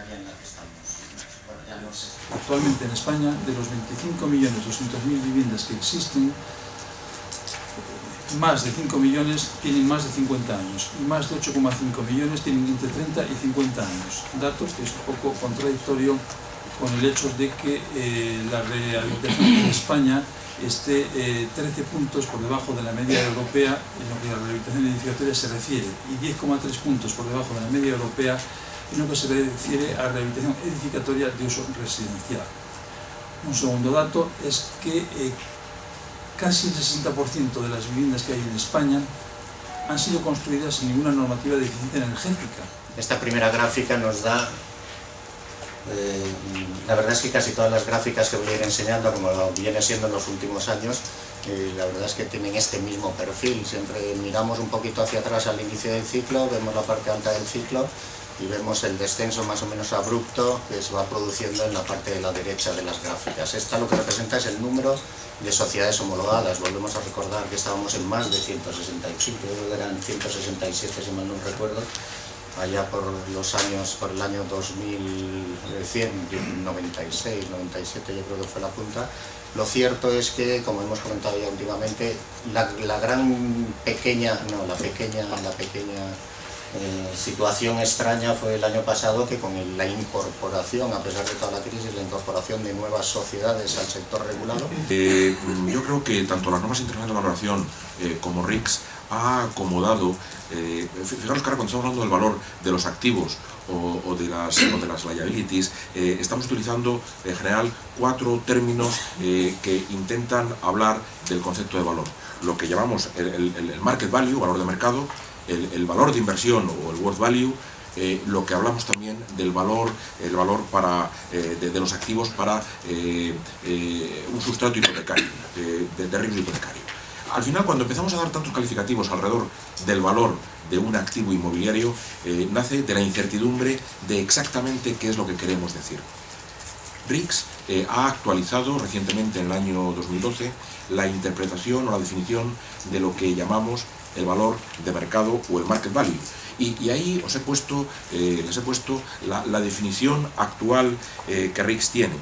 área en la que estamos. Bueno, ya no sé. Actualmente en España, de los 25.200.000 viviendas que existen, más de 5 millones tienen más de 50 años y más de 8,5 millones tienen entre 30 y 50 años. Dato que es un poco contradictorio con el hecho de que la rehabilitación en España esté 13 puntos por debajo de la media europea en lo que a la rehabilitación edificatoria se refiere y 10,3 puntos por debajo de la media europea en lo que se refiere a rehabilitación edificatoria de uso residencial. Un segundo dato es que casi el 60% de las viviendas que hay en España han sido construidas sin ninguna normativa de eficiencia energética. Esta primera gráfica nos da, la verdad es que casi todas las gráficas que voy a ir enseñando, como viene siendo en los últimos años, la verdad es que tienen este mismo perfil. Siempre miramos un poquito hacia atrás al inicio del ciclo, vemos la parte alta del ciclo y vemos el descenso más o menos abrupto que se va produciendo en la parte de la derecha de las gráficas. Esta lo que representa es el número de sociedades homologadas. Volvemos a recordar que estábamos en más de 165, creo que eran 167 si mal no recuerdo, allá por el año 96, 97 yo creo que fue la punta. Lo cierto es que, como hemos comentado ya últimamente, la pequeña situación extraña fue el año pasado, que con la incorporación, a pesar de toda la crisis, la incorporación de nuevas sociedades al sector regulado. Yo creo que tanto las normas internacionales de valoración como RICS ha acomodado, fijaros que ahora cuando estamos hablando del valor de los activos o de las liabilities, estamos utilizando en general 4 términos que intentan hablar del concepto de valor. Lo que llamamos el market value, valor de mercado, el valor de inversión o el worth value, lo que hablamos también del valor, el valor de los activos para un sustrato hipotecario, de riesgo hipotecario. Al final, cuando empezamos a dar tantos calificativos alrededor del valor de un activo inmobiliario, nace de la incertidumbre de exactamente qué es lo que queremos decir. RICS ha actualizado recientemente, en el año 2012, la interpretación o la definición de lo que llamamos el valor de mercado o el market value. Y ahí les he puesto la definición actual que RICS tiene.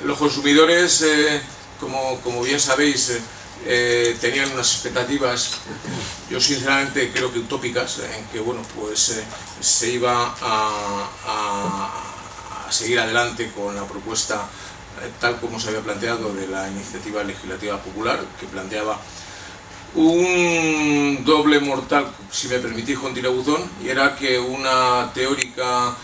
Los consumidores, como bien sabéis, tenían unas expectativas, yo sinceramente creo que utópicas, en que bueno, pues se iba a seguir adelante con la propuesta tal como se había planteado de la iniciativa legislativa popular, que planteaba un doble mortal, si me permitís, con tirabuzón, y era que una teórica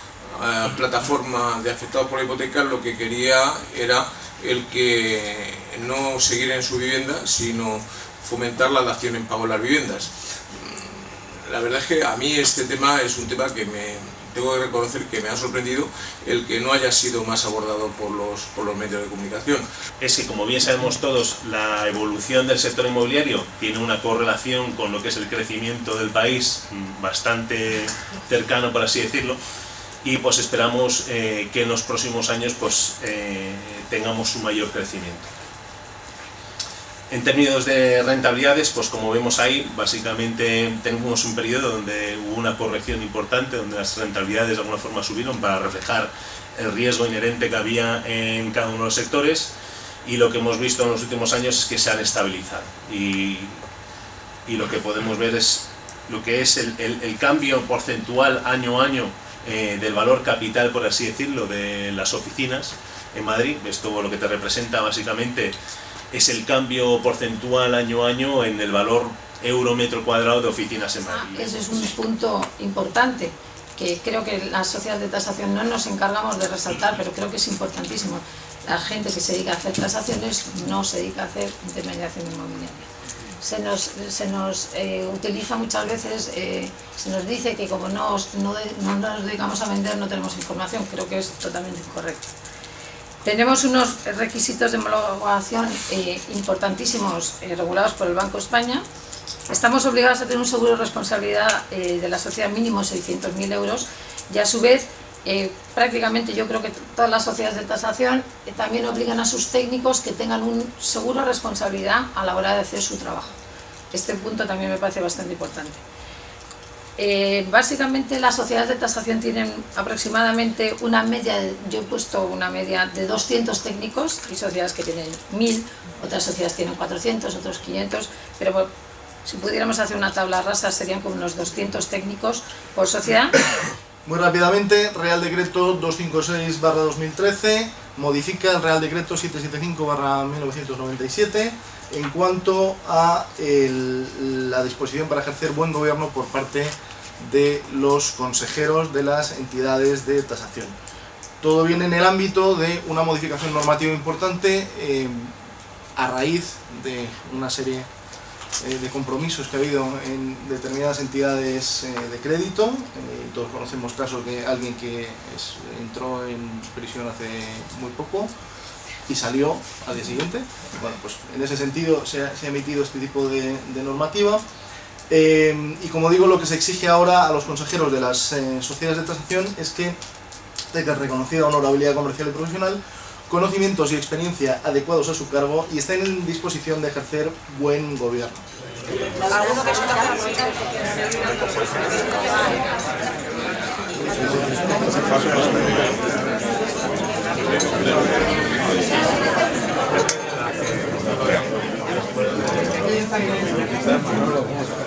plataforma de afectados por la hipoteca lo que quería era el que no seguir en su vivienda, sino fomentar la dación en pago de las viviendas. La verdad es que a mí este tema es un tema que tengo que reconocer que me ha sorprendido el que no haya sido más abordado por los medios de comunicación. Es que, como bien sabemos todos, la evolución del sector inmobiliario tiene una correlación con lo que es el crecimiento del país bastante cercano, por así decirlo, y pues esperamos que en los próximos años pues tengamos un mayor crecimiento. En términos de rentabilidades, pues como vemos ahí, básicamente tenemos un periodo donde hubo una corrección importante, donde las rentabilidades de alguna forma subieron para reflejar el riesgo inherente que había en cada uno de los sectores, y lo que hemos visto en los últimos años es que se han estabilizado, y lo que podemos ver es lo que es el cambio porcentual año a año del valor capital, por así decirlo, de las oficinas en Madrid. Esto lo que te representa básicamente es el cambio porcentual año a año en el valor euro metro cuadrado de oficinas en Madrid. Ese es un punto importante que creo que las sociedades de tasación no nos encargamos de resaltar, pero creo que es importantísimo. La gente que se dedica a hacer tasaciones no se dedica a hacer intermediación inmobiliaria. Se nos utiliza muchas veces, se nos dice que como no nos dedicamos a vender no tenemos información. Creo que es totalmente incorrecto. Tenemos unos requisitos de homologación importantísimos regulados por el Banco de España. Estamos obligados a tener un seguro de responsabilidad de la sociedad mínimo 600.000 euros, y a su vez prácticamente yo creo que todas las sociedades de tasación también obligan a sus técnicos que tengan un seguro de responsabilidad a la hora de hacer su trabajo. Este punto también me parece bastante importante. Básicamente las sociedades de tasación tienen aproximadamente una media, yo he puesto una media de 200 técnicos, hay sociedades que tienen 1000, otras sociedades tienen 400, otros 500, pero bueno, si pudiéramos hacer una tabla rasa serían como unos 200 técnicos por sociedad. Muy rápidamente, Real Decreto 256/2013 modifica el Real Decreto 775/1997 en cuanto a la disposición para ejercer buen gobierno por parte de los consejeros de las entidades de tasación. Todo viene en el ámbito de una modificación normativa importante a raíz de una serie de compromisos que ha habido en determinadas entidades de crédito. Todos conocemos casos de alguien que entró en prisión hace muy poco y salió al día siguiente. Bueno, pues en ese sentido se ha emitido este tipo de normativa. Y como digo, lo que se exige ahora a los consejeros de las sociedades de tasación es que tengan reconocida honorabilidad comercial y profesional, conocimientos y experiencia adecuados a su cargo y estén en disposición de ejercer buen gobierno.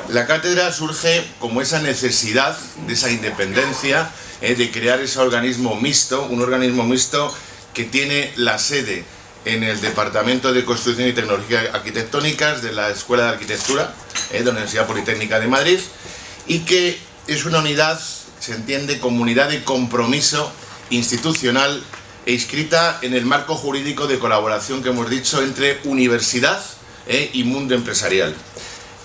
La cátedra surge como esa necesidad de esa independencia, de crear ese organismo mixto, un organismo mixto que tiene la sede en el Departamento de Construcción y Tecnologías Arquitectónicas de la Escuela de Arquitectura de la Universidad Politécnica de Madrid, y que es una unidad, se entiende, como unidad de compromiso institucional e inscrita en el marco jurídico de colaboración que hemos dicho entre universidad y mundo empresarial.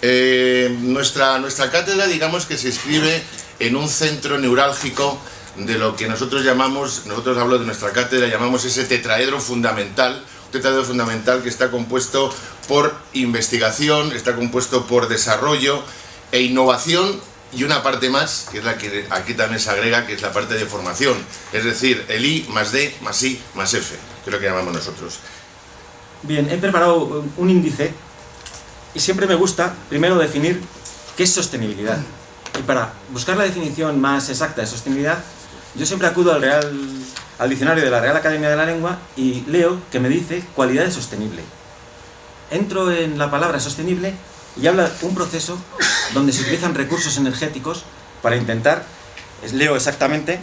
Nuestra cátedra, digamos que se inscribe en un centro neurálgico de lo que nosotros hablo de nuestra cátedra, llamamos ese tetraedro fundamental, un tetraedro fundamental que está compuesto por investigación, está compuesto por desarrollo e innovación, y una parte más, que es la que aquí también se agrega, que es la parte de formación, es decir, el I más D más I más F, que es lo que llamamos nosotros. Bien, he preparado un índice y siempre me gusta primero definir qué es sostenibilidad. Y para buscar la definición más exacta de sostenibilidad, yo siempre acudo al diccionario de la Real Academia de la Lengua y leo que me dice cualidades sostenible. Entro en la palabra sostenible y habla de un proceso donde se utilizan recursos energéticos para intentar, leo exactamente,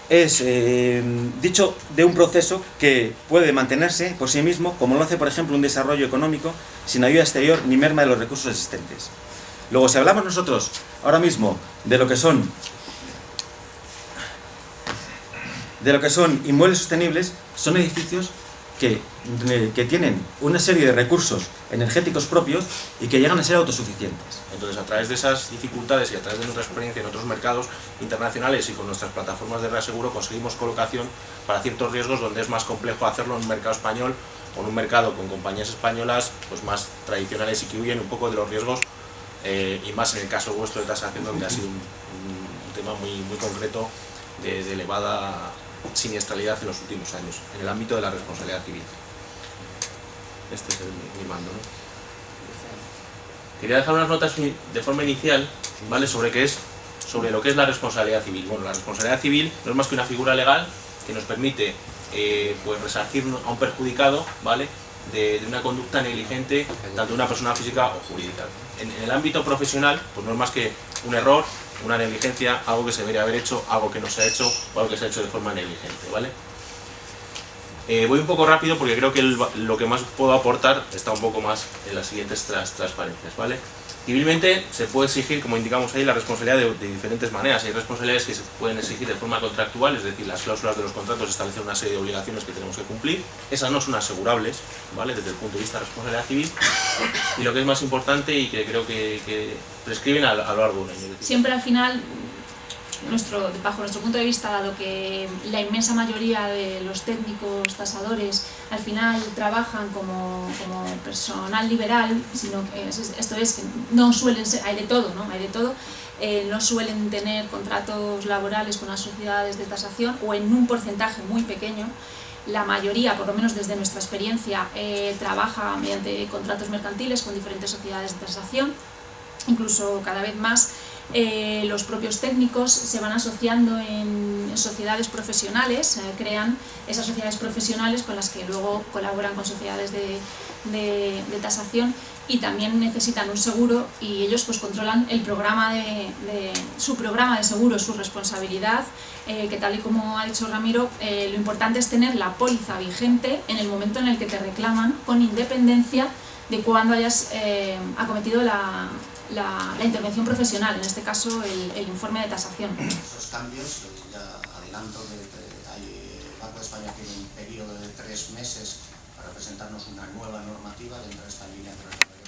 es dicho de un proceso que puede mantenerse por sí mismo, como lo hace por ejemplo un desarrollo económico, sin ayuda exterior ni merma de los recursos existentes. Luego, si hablamos nosotros ahora mismo de lo que son inmuebles sostenibles, son edificios que tienen una serie de recursos energéticos propios y que llegan a ser autosuficientes. Entonces, a través de esas dificultades y a través de nuestra experiencia en otros mercados internacionales y con nuestras plataformas de reaseguro, conseguimos colocación para ciertos riesgos donde es más complejo hacerlo en un mercado español o en un mercado con compañías españolas pues más tradicionales y que huyen un poco de los riesgos, y más en el caso vuestro de tasación, donde ha sido un tema muy concreto de elevada siniestralidad en los últimos años, en el ámbito de la responsabilidad civil. Este es mi mando, ¿no? Quería dejar unas notas de forma inicial, ¿vale?, sobre lo que es la responsabilidad civil. Bueno, la responsabilidad civil no es más que una figura legal que nos permite pues resarcir a un perjudicado, ¿vale?, de una conducta negligente, tanto de una persona física o jurídica. En el ámbito profesional, pues no es más que un error, una negligencia, algo que se debería haber hecho, algo que no se ha hecho o algo que se ha hecho de forma negligente, ¿vale? Voy un poco rápido porque creo que lo que más puedo aportar está un poco más en las siguientes transparencias, ¿vale? Civilmente se puede exigir, como indicamos ahí, la responsabilidad de diferentes maneras. Hay responsabilidades que se pueden exigir de forma contractual, es decir, las cláusulas de los contratos establecen una serie de obligaciones que tenemos que cumplir. Esas no son asegurables, ¿vale?, desde el punto de vista de responsabilidad civil. Y lo que es más importante y que creo que prescriben a lo largo de un año. Siempre al final, bajo nuestro punto de vista, dado que la inmensa mayoría de los técnicos tasadores al final trabajan como personal liberal, sino que esto es que no suelen ser, hay de todo, ¿no? Hay de todo, no suelen tener contratos laborales con las sociedades de tasación o en un porcentaje muy pequeño. La mayoría, por lo menos desde nuestra experiencia, trabaja mediante contratos mercantiles con diferentes sociedades de tasación. Incluso cada vez más los propios técnicos se van asociando en sociedades profesionales, crean esas sociedades profesionales con las que luego colaboran con sociedades de tasación, y también necesitan un seguro, y ellos pues controlan el programa su programa de seguro, su responsabilidad, que tal y como ha dicho Ramiro, lo importante es tener la póliza vigente en el momento en el que te reclaman, con independencia de cuándo hayas acometido la intervención profesional, en este caso el informe de tasación. Esos cambios, ya adelanto que el Banco de España tiene un periodo de 3 meses para presentarnos una nueva normativa dentro de esta línea que